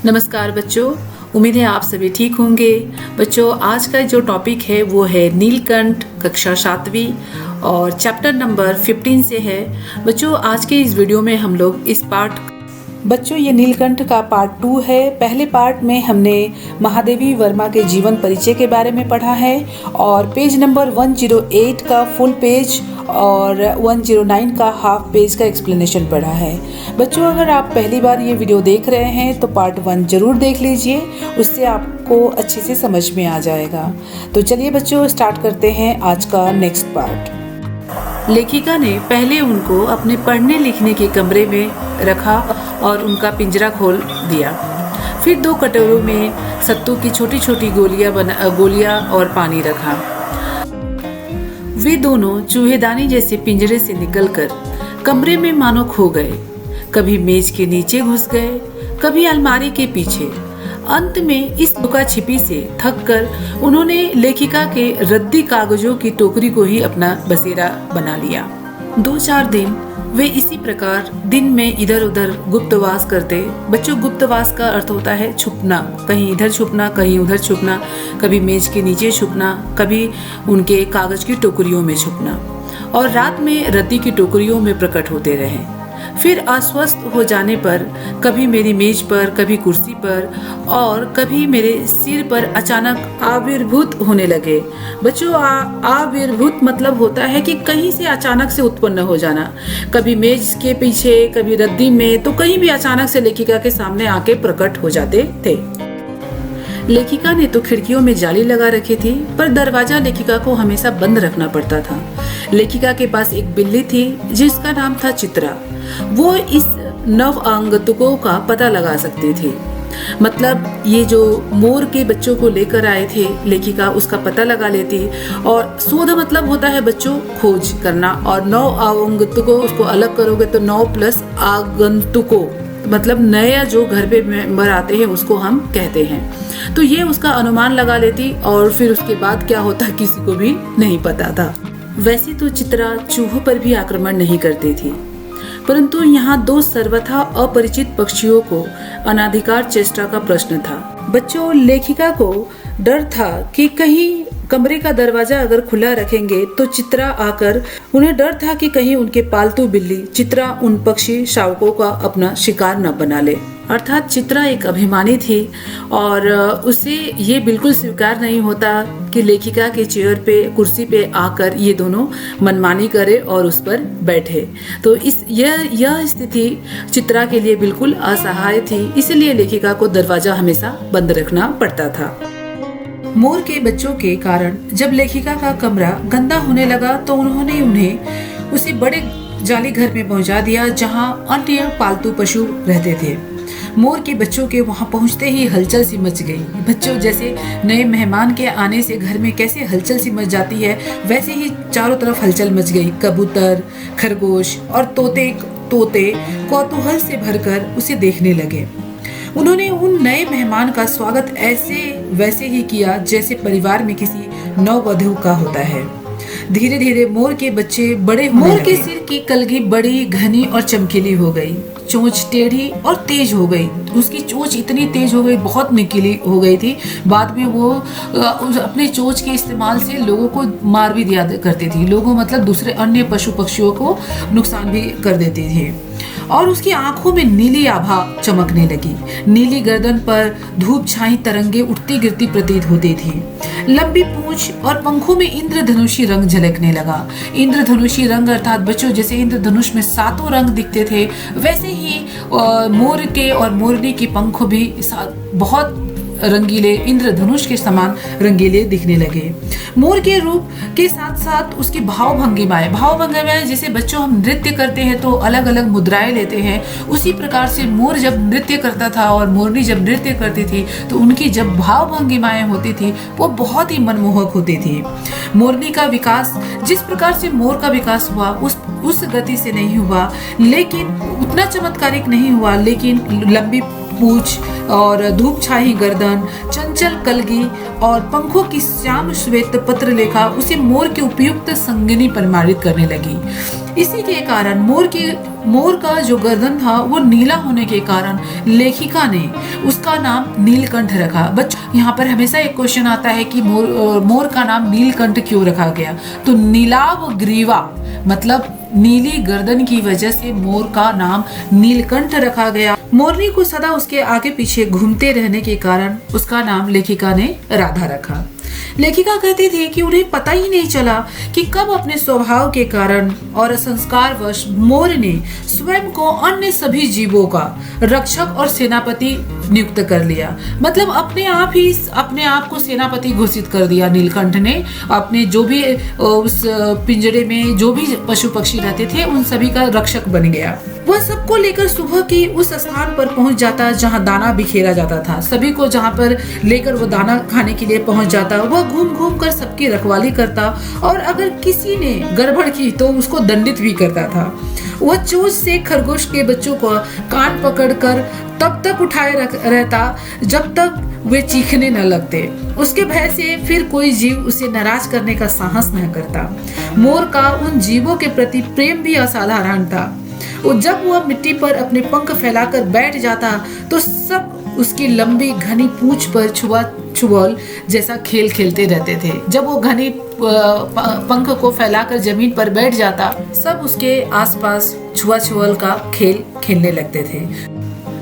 नमस्कार बच्चों, उम्मीद है आप सभी ठीक होंगे। बच्चों, आज का जो टॉपिक है वो है नीलकंठ, कक्षा 7वीं और चैप्टर नंबर 15 से है। बच्चों, आज के इस वीडियो में हम लोग ये नीलकंठ का पार्ट 2 है। पहले पार्ट में हमने महादेवी वर्मा के जीवन परिचय के बारे में पढ़ा है और पेज नंबर 108 का फुल पेज और 109 का हाफ पेज का एक्सप्लेनेशन पढ़ा है। बच्चों, अगर आप पहली बार ये वीडियो देख रहे हैं तो पार्ट 1 जरूर देख लीजिए, उससे आपको अच्छे से समझ में आ जाएगा। तो चलिए बच्चों, स्टार्ट करते हैं आज का नेक्स्ट पार्ट। लेखिका ने पहले उनको अपने पढ़ने लिखने के कमरे में रखा और उनका पिंजरा खोल दिया। फिर 2 कटोरों में सत्तू की छोटी छोटी गोलियां और पानी रखा। वे दोनों चूहेदानी जैसे पिंजरे से निकलकर कमरे में मानो खो गए। कभी मेज के नीचे घुस गए, कभी अलमारी के पीछे। अंत में इस लुका छिपी से थक कर उन्होंने लेखिका के रद्दी कागजों की टोकरी को ही अपना बसेरा बना लिया। 2-4 दिन वे इसी प्रकार दिन में इधर उधर गुप्तवास करते। बच्चों, गुप्तवास का अर्थ होता है छुपना, कहीं इधर छुपना, कहीं उधर छुपना, कभी मेज के नीचे छुपना, कभी उनके कागज की टोकरियों में छुपना, और रात में रद्दी की टोकरियों में प्रकट होते रहे। फिर अस्वस्थ हो जाने पर कभी मेरी मेज पर, कभी कुर्सी पर और कभी मेरे सिर पर अचानक आविर्भूत होने लगे। बच्चों, आविर्भूत मतलब होता है कि कहीं से अचानक से उत्पन्न हो जाना। कभी मेज के पीछे, कभी रद्दी में, तो कहीं भी अचानक से लेखिका के सामने आके प्रकट हो जाते थे। लेखिका ने तो खिड़कियों में जाली लगा रखी थी, पर दरवाजा लेखिका को हमेशा बंद रखना पड़ता था। लेखिका के पास एक बिल्ली थी जिसका नाम था चित्रा। वो इस नव आगंतुकों का पता लगा सकती थी। मतलब ये जो मोर के बच्चों को लेकर आए थे, लेखिका उसका पता लगा लेती। और शोध मतलब होता है बच्चों खोज करना, और नव आगंतुकों उसको अलग करोगे तो 9 प्लस आगंतुकों मतलब नया जो घर पे मेंबर आते हैं उसको हम कहते हैं। तो ये उसका अनुमान लगा लेती और फिर उसके बाद क्या होता किसी को भी नहीं पता था। वैसे तो चित्रा चूहों पर भी आक्रमण नहीं करती थी, परंतु यहाँ 2 सर्वथा अपरिचित पक्षियों को अनाधिकार चेष्टा का प्रश्न था। बच्चों, लेखिका को डर था कि कहीं कमरे का दरवाजा अगर खुला रखेंगे तो चित्रा आकर, उन्हें डर था कि कहीं उनके पालतू बिल्ली चित्रा उन पक्षी शावकों का अपना शिकार न बना ले। अर्थात चित्रा एक अभिमानी थी और उसे ये बिल्कुल स्वीकार नहीं होता कि लेखिका के चेयर पे, कुर्सी पे आकर ये दोनों मनमानी करे और उस पर बैठे। तो यह स्थिति चित्रा के लिए बिल्कुल असहाय थी, इसलिए लेखिका को दरवाजा हमेशा बंद रखना पड़ता था। मोर के बच्चों के कारण जब लेखिका का कमरा गंदा होने लगा तो उन्होंने उन्हें उसी बड़े जाली घर में पहुंचा दिया जहां अन्य पालतू पशु रहते थे। मोर के बच्चों के वहां पहुंचते ही हलचल सी मच गई। बच्चों, जैसे नए मेहमान के आने से घर में कैसे हलचल सी मच जाती है, वैसे ही चारों तरफ हलचल मच गई। कबूतर, खरगोश और तोते कौतूहल से भरकर उसे देखने लगे। उन्होंने उन नए मेहमान का स्वागत ऐसे वैसे ही किया जैसे परिवार में किसी नववधू का होता है। धीरे धीरे मोर के बच्चे बड़े होने लगे। मोर के सिर की कलगी बड़ी घनी और चमकीली हो गई, चोंच टेढ़ी और तेज हो गई। उसकी चोंच इतनी तेज हो गई, बहुत नुकीली हो गई थी। बाद में वो अपने चोंच के इस्तेमाल से लोगों को मार भी दिया करती थी। लोगों मतलब दूसरे अन्य पशु पक्षियों को नुकसान भी कर देती थी। और उसकी आंखों में नीली आभा चमकने लगी। नीली गर्दन पर धूप छाई तरंगे उठती गिरती प्रतीत होती थी। लंबी पूंछ और पंखों में इंद्रधनुषी रंग झलकने लगा। इंद्रधनुषी रंग अर्थात बच्चों, जैसे इंद्रधनुष में 7 रंग दिखते थे, वैसे ही मोर के और मोरनी के पंख भी बहुत रंगीले, इंद्रधनुष के समान रंगीले दिखने लगे। मोर के रूप के साथ साथ उसकी भाव भंगिमाएं जैसे बच्चों हम नृत्य करते हैं तो अलग अलग मुद्राएं लेते हैं, उसी प्रकार से मोर जब नृत्य करता था और मोरनी जब नृत्य करती थी तो उनकी जब भाव भंगिमाएं होती थी वो बहुत ही मनमोहक होती थी। मोरनी का विकास जिस प्रकार से मोर का विकास हुआ उस गति से नहीं हुआ, लेकिन उतना चमत्कारिक नहीं हुआ, लेकिन लंबी पूंछ और धूप छाई गर्दन, चंचल कलगी और पंखों की श्याम श्वेत पत्र लेखा उसे मोर के उपयुक्त संगिनी प्रमाणित करने लगी। इसी के कारण मोर का जो गर्दन था वो नीला होने के कारण लेखिका ने उसका नाम नीलकंठ रखा। बच्चों यहाँ पर हमेशा एक क्वेश्चन आता है कि मोर का नाम नीलकंठ क्यों रखा गया? तो नीलाव ग्रीवा मतलब नीली गर्दन की वजह से मोर का नाम नीलकंठ रखा गया। मोरनी को सदा उसके आगे पीछे घूमते रहने के कारण उसका नाम लेखिका ने राधा रखा। लेखिका कहते थे कि उन्हें पता ही नहीं चला कि कब अपने स्वभाव के कारण और संस्कारवश मोर ने स्वयं को अन्य सभी जीवों का रक्षक और सेनापति नियुक्त कर लिया। मतलब अपने आप को सेनापति घोषित कर दिया नीलकंठ ने। अपने जो भी उस पिंजरे में जो भी पशु पक्षी रहते थे उन सभी का रक्षक बन गया। वह सबको लेकर सुबह की उस स्थान पर पहुंच जाता जहां दाना बिखेरा जाता था। सभी को जहां पर लेकर वो दाना खाने के लिए पहुंच जाता, वह घूम घूम कर सबकी रखवाली करता और अगर किसी ने गड़बड़ की तो उसको दंडित भी करता था। वह चोंच से खरगोश के बच्चों को कान पकड़कर तब तक उठाए रहता जब तक वे चीखने न लगते। उसके भय से फिर कोई जीव उसे नाराज करने का साहस न करता। मोर का उन जीवों के प्रति प्रेम भी असाधारण था। जब वह मिट्टी पर अपने पंख फैलाकर बैठ जाता तो सब उसकी लंबी घनी पूंछ पर छुआल जैसा खेल खेलते रहते थे। जब वो घनी पंख को फैलाकर जमीन पर बैठ जाता सब उसके आसपास छुआल का खेल खेलने लगते थे।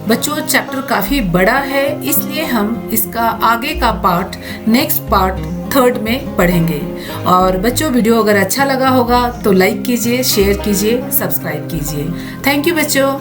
बच्चों चैप्टर काफी बड़ा है इसलिए हम इसका आगे का पार्ट नेक्स्ट पार्ट 3rd में पढ़ेंगे। और बच्चों वीडियो अगर अच्छा लगा होगा तो लाइक कीजिए, शेयर कीजिए, सब्सक्राइब कीजिए। थैंक यू बच्चों।